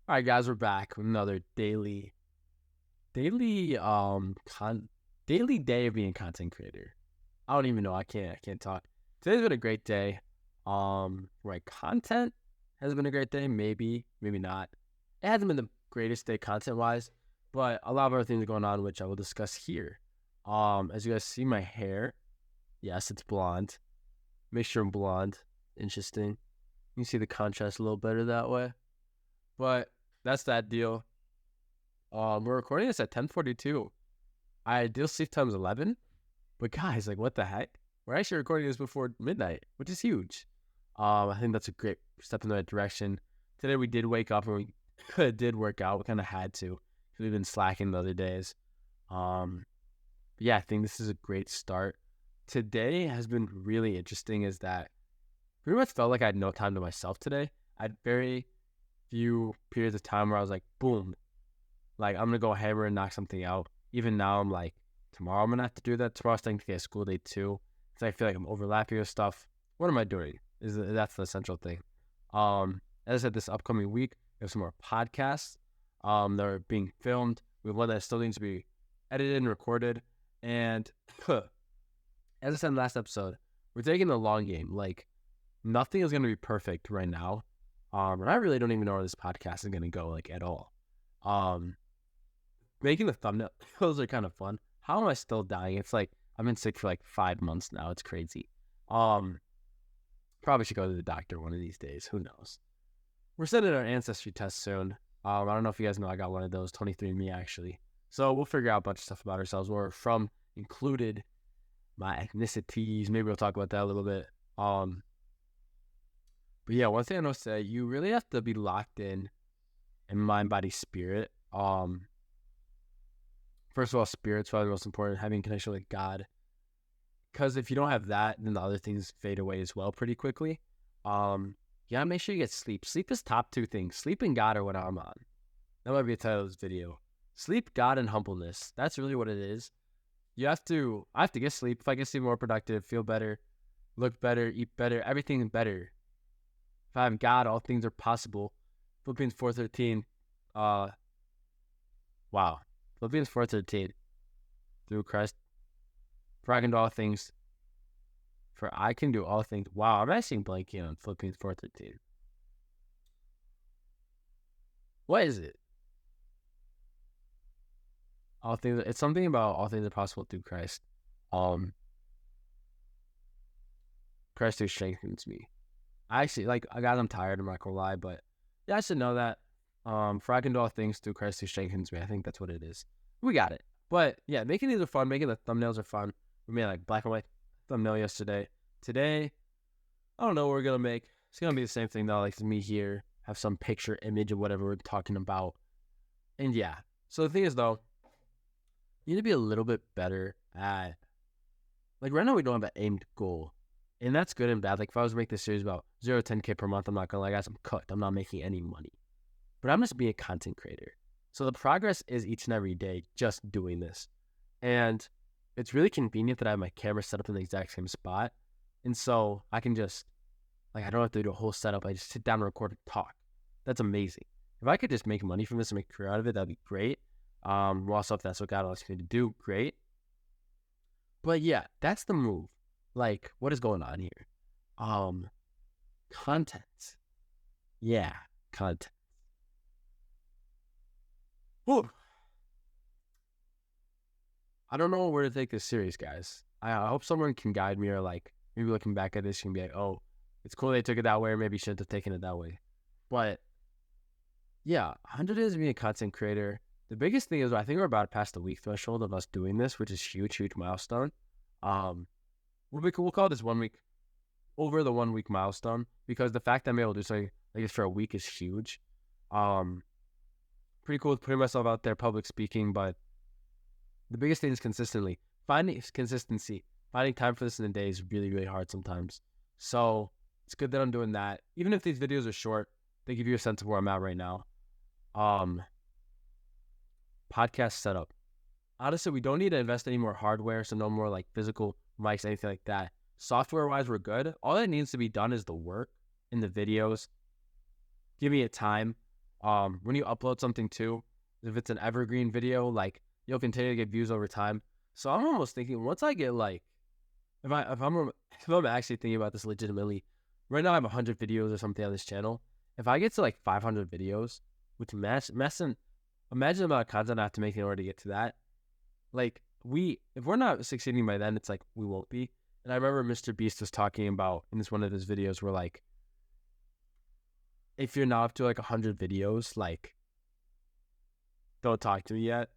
All right, guys, we're back with another daily daily day of being a content creator. I don't even know. I can't talk. Today's been a great day. Right, content has been a great day. Maybe not. It hasn't been the greatest day content wise, but a lot of other things are going on, which I will discuss here. As you guys see, my hair, yes, it's blonde. Make sure I'm blonde. Interesting. You can see the contrast a little better that way. But that's that deal. We're recording this at 10:42. Ideal sleep time is 11. But guys, like, what the heck? We're actually recording this before midnight, which is huge. I think that's a great step in the right direction. Today we did wake up and we did work out. We kind of had to because we've been slacking the other days. But yeah, I think this is a great start. Today has been really interesting. Is that pretty much felt like I had no time to myself today. I had very few periods of time where I was like, boom, like, I'm going to go hammer and knock something out. Even now, I'm like, tomorrow I'm going to have to do that. Tomorrow's technically a school day too. Because I feel like I'm overlapping with stuff. What am I doing? That's the essential thing. As I said, this upcoming week, we have some more podcasts that are being filmed. We have one that still needs to be edited and recorded. And as I said in the last episode, we're taking the long game. Like, nothing is going to be perfect right now. And I really don't even know where this podcast is going to go, like, at all. Making the thumbnails are kind of fun. How am I still dying? It's like I've been sick for like 5 months now. It's crazy. Probably should go to the doctor one of these days. Who knows? We're sending our ancestry test soon. I don't know if you guys know I got one of those, 23andMe actually. So we'll figure out a bunch of stuff about ourselves, where we're from, included my ethnicities. Maybe we'll talk about that a little bit. But yeah, one thing I know to say, you really have to be locked in mind, body, spirit. First of all, spirit's probably the most important, having connection with God. Because if you don't have that, then the other things fade away as well pretty quickly. Yeah, make sure you get sleep. Sleep is top two things. Sleep and God are what I'm on. That might be the title of this video. Sleep, God, and humbleness. That's really what it is. I have to get sleep. If I can sleep, more productive, feel better, look better, eat better, everything better. If I have God, all things are possible. Philippians 4:13. Wow. Philippians 4:13. Through Christ, for I can do all things. For I can do all things. Wow, I'm actually blanking on Philippians 4:13. What is it? All things. It's something about all things are possible through Christ. Um, Christ who strengthens me. I actually guys, I'm tired. I'm not gonna lie, but yeah, I should know that. For I can do all things through Christ who strengthens me. I think that's what it is. We got it. But yeah, making these are fun. Making the thumbnails are fun. We made like black and white thumbnail yesterday. Today, I don't know what we're gonna make. It's gonna be the same thing though. Like me here, have some picture, image of whatever we're talking about. And yeah. So the thing is though, you need to be a little bit better at, like, right now we don't have an aimed goal. And that's good and bad. Like if I was to make this series about 0 to 10K per month, I'm not gonna lie, guys, I'm cooked. I'm not making any money. But I'm just being a content creator. So the progress is each and every day just doing this. And it's really convenient that I have my camera set up in the exact same spot. And so I can just, like, I don't have to do a whole setup. I just sit down and record and talk. That's amazing. If I could just make money from this and make a career out of it, that'd be great. Also, if that's what God wants me to do, great. But yeah, that's the move. Like, what is going on here? Content. Yeah, content. Whew. I don't know where to take this series, guys. I hope someone can guide me, or like maybe looking back at this, you can be like, oh, it's cool they took it that way, or maybe shouldn't have taken it that way. But yeah, 100 days of being a content creator. The biggest thing is I think we're about past the week threshold of us doing this, which is huge milestone. We'll call this 1 week, over the 1 week milestone, because the fact that I'm able to do something like this for a week is huge. Pretty cool putting myself out there, public speaking, but the biggest thing is consistency. Finding time for this in a day is really, really hard sometimes. So it's good that I'm doing that. Even if these videos are short, they give you a sense of where I'm at right now. Podcast setup. Honestly, we don't need to invest any more hardware, so no more like physical mics, anything like that. Software-wise, we're good. All that needs to be done is the work in the videos. Give me a time. When you upload something too, if it's an evergreen video, like you'll continue to get views over time. So I'm almost thinking once I get like, if I'm actually thinking about this legitimately, right now I have 100 videos or something on this channel. If I get to like 500 videos, which imagine the amount of content I have to make in order to get to that. Like if we're not succeeding by then, it's like we won't be. And I remember Mr. Beast was talking about in this one of his videos where like, if you're not up to like 100 videos, like don't talk to me yet.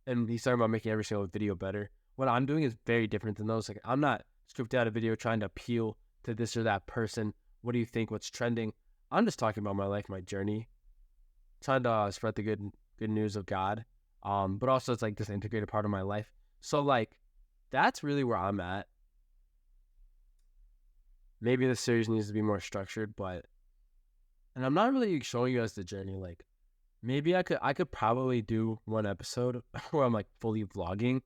And he's talking about making every single video better. What I'm doing is very different than those. Like I'm not scripted out a video trying to appeal to this or that person. What do you think? What's trending? I'm just talking about my life, my journey, trying to spread the good news of God. But also it's like this integrated part of my life. So like that's really where I'm at. Maybe the series needs to be more structured, and I'm not really showing you guys the journey. Like maybe I could probably do one episode where I'm like fully vlogging.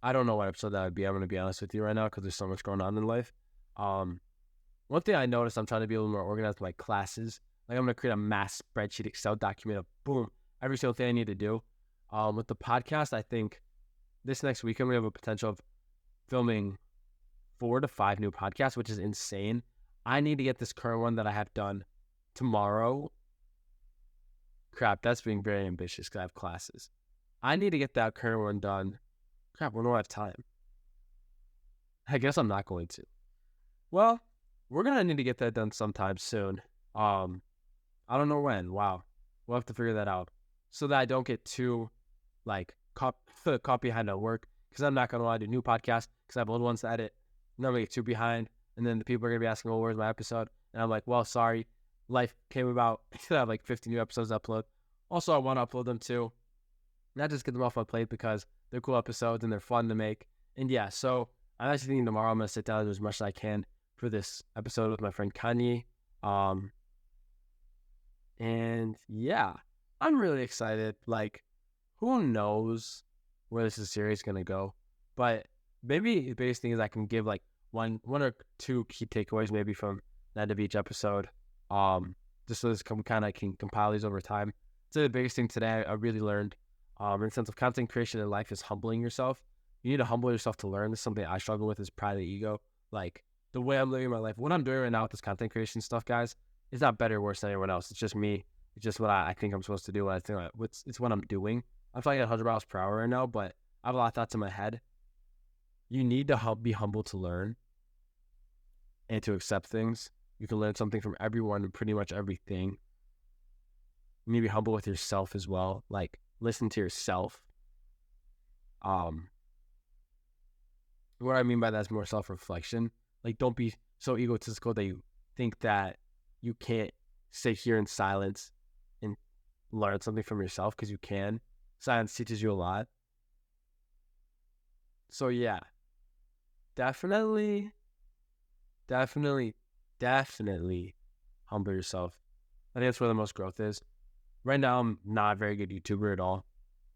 I don't know what episode that would be. I'm gonna be honest with you right now because there's so much going on in life. One thing I noticed, I'm trying to be a little more organized with my classes. Like I'm gonna create a mass spreadsheet Excel document of boom every single thing I need to do. With the podcast, I think this next week I'm gonna have a potential of filming 4 to 5 new podcasts, which is insane. I need to get this current one that I have done tomorrow. Crap, that's being very ambitious because I have classes. I need to get that current one done. Crap, when do I have time? I guess I'm not going to. Well, we're going to need to get that done sometime soon. I don't know when. Wow. We'll have to figure that out so that I don't get too, like, caught behind at work because I'm not going to want to do new podcasts because I have old ones to edit. I'm not going to get too behind. And then the people are going to be asking, well, where's my episode? And I'm like, well, sorry. Life came about. I have like 50 new episodes to upload. Also, I want to upload them too. Not just get them off my plate because they're cool episodes and they're fun to make. And yeah, so I'm actually thinking tomorrow I'm going to sit down and do as much as I can for this episode with my friend Kanye. And yeah, I'm really excited. Like, who knows where this series is going to go? But maybe the biggest thing is I can give like one or two key takeaways maybe from the end of each episode. Just so this can compile these over time. So the biggest thing today I really learned, in the sense of content creation in life, is humbling yourself. You need to humble yourself to learn. This is something I struggle with, is pride and ego. Like the way I'm living my life, what I'm doing right now with this content creation stuff, guys, is not better or worse than anyone else. It's just me. It's just what I think I'm supposed to do. It's what I'm doing. I'm flying at 100 miles per hour right now, but I have a lot of thoughts in my head. You need to be humble to learn and to accept things. You can learn something from everyone and pretty much everything. You need to be humble with yourself as well. Like, listen to yourself. What I mean by that is more self-reflection. Like, don't be so egotistical that you think that you can't sit here in silence and learn something from yourself, because you can. Silence teaches you a lot. So yeah, definitely humble yourself. I think that's where the most growth is. Right now, I'm not a very good YouTuber at all.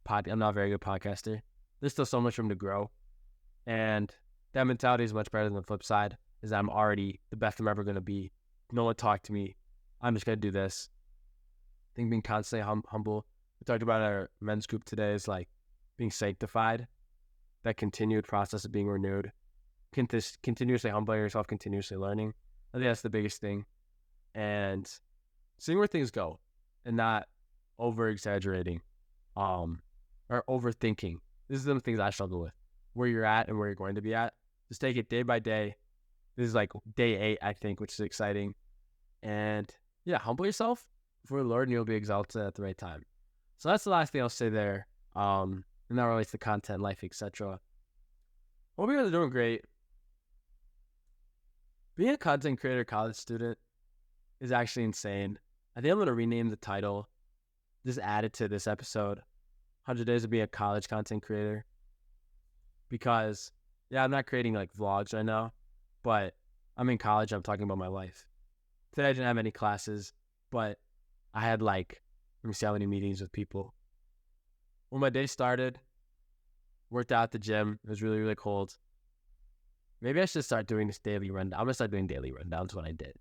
I'm not a very good podcaster. There's still so much room to grow. And that mentality is much better than the flip side, is that I'm already the best I'm ever going to be. No one talk to me. I'm just going to do this. I think being constantly humble. We talked about our men's group today is like being sanctified. That continued process of being renewed. Continuously humbling yourself, continuously learning. I think that's the biggest thing. And seeing where things go and not over-exaggerating or overthinking. This is the things I struggle with. Where you're at and where you're going to be at. Just take it day by day. This is like day 8, I think, which is exciting. And yeah, humble yourself before the Lord and you'll be exalted at the right time. So that's the last thing I'll say there. And that relates to content, life, etc. Hope you guys are doing great. Being a content creator college student is actually insane. I think I'm going to rename the title, just add it to this episode, 100 Days of Being a College Content Creator. Because, yeah, I'm not creating like vlogs right now, but I'm in college. I'm talking about my life. Today I didn't have any classes, but I had like, let me see how many meetings with people. When my day started, worked out at the gym. It was really, really cold. Maybe I should start doing this daily rundown. I'm going to start doing daily rundowns when I did.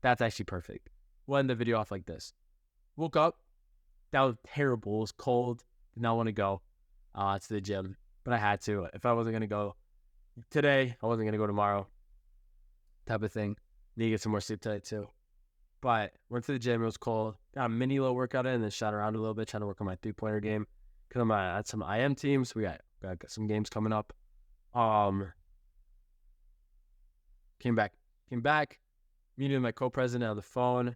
That's actually perfect. We'll end the video off like this. Woke up, That was terrible. It was cold. Did not want to go to the gym, but I had to. If I wasn't going to go today, I wasn't going to go tomorrow, type of thing. Need to get some more sleep tonight too. But went to the gym. It was cold. Got a mini little workout in and then shot around a little bit, trying to work on my 3-pointer game. Because I'm at some IM teams. We got some games coming up. Came back, meeting my co-president on the phone,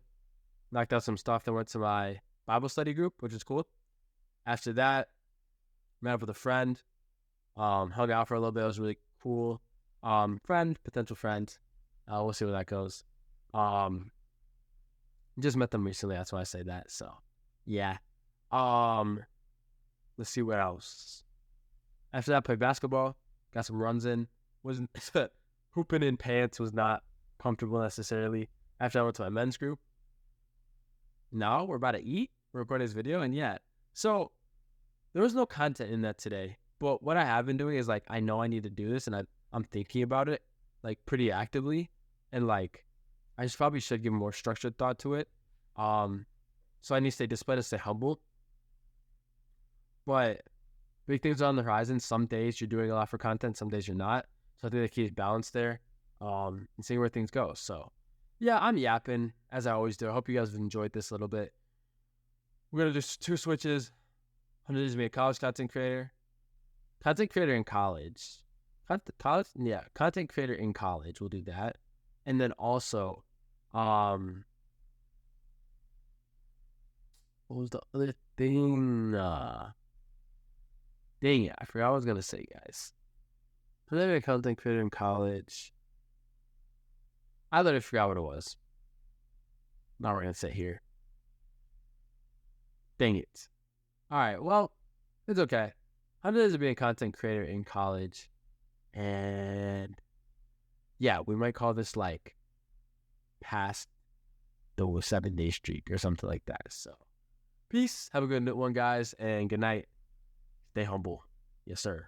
knocked out some stuff, then went to my Bible study group, which is cool. After that, met up with a friend, hung out for a little bit. It was really cool. Potential friend. We'll see where that goes. Just met them recently, that's why I say that. So, yeah. Let's see what else. After that, I played basketball, got some runs in. Wasn't hooping in pants was not comfortable necessarily. After I went to my men's group. Now we're about to eat. We're recording this video, and yeah. So there was no content in that today. But what I have been doing is like I know I need to do this, and I'm thinking about it like pretty actively, and like I just probably should give more structured thought to it. So I need to stay disciplined and stay humble. But big things are on the horizon. Some days you're doing a lot for content, some days you're not. So I think the key is balance there, and seeing where things go. So yeah, I'm yapping as I always do. I hope you guys have enjoyed this a little bit. We're gonna do 2 switches. I'm gonna be a college content creator. Content creator in college. Content creator in college. We'll do that. And then also, what was the other thing? Dang it, I forgot what I was gonna say, guys. I'm gonna be a content creator in college. I literally forgot what it was. Not what we're gonna say here. Dang it. All right, well, it's okay. I'm going to be a content creator in college. And yeah, we might call this like past the 7-day streak or something like that. So peace. Have a good one, guys. And good night. Stay humble. Yes, sir.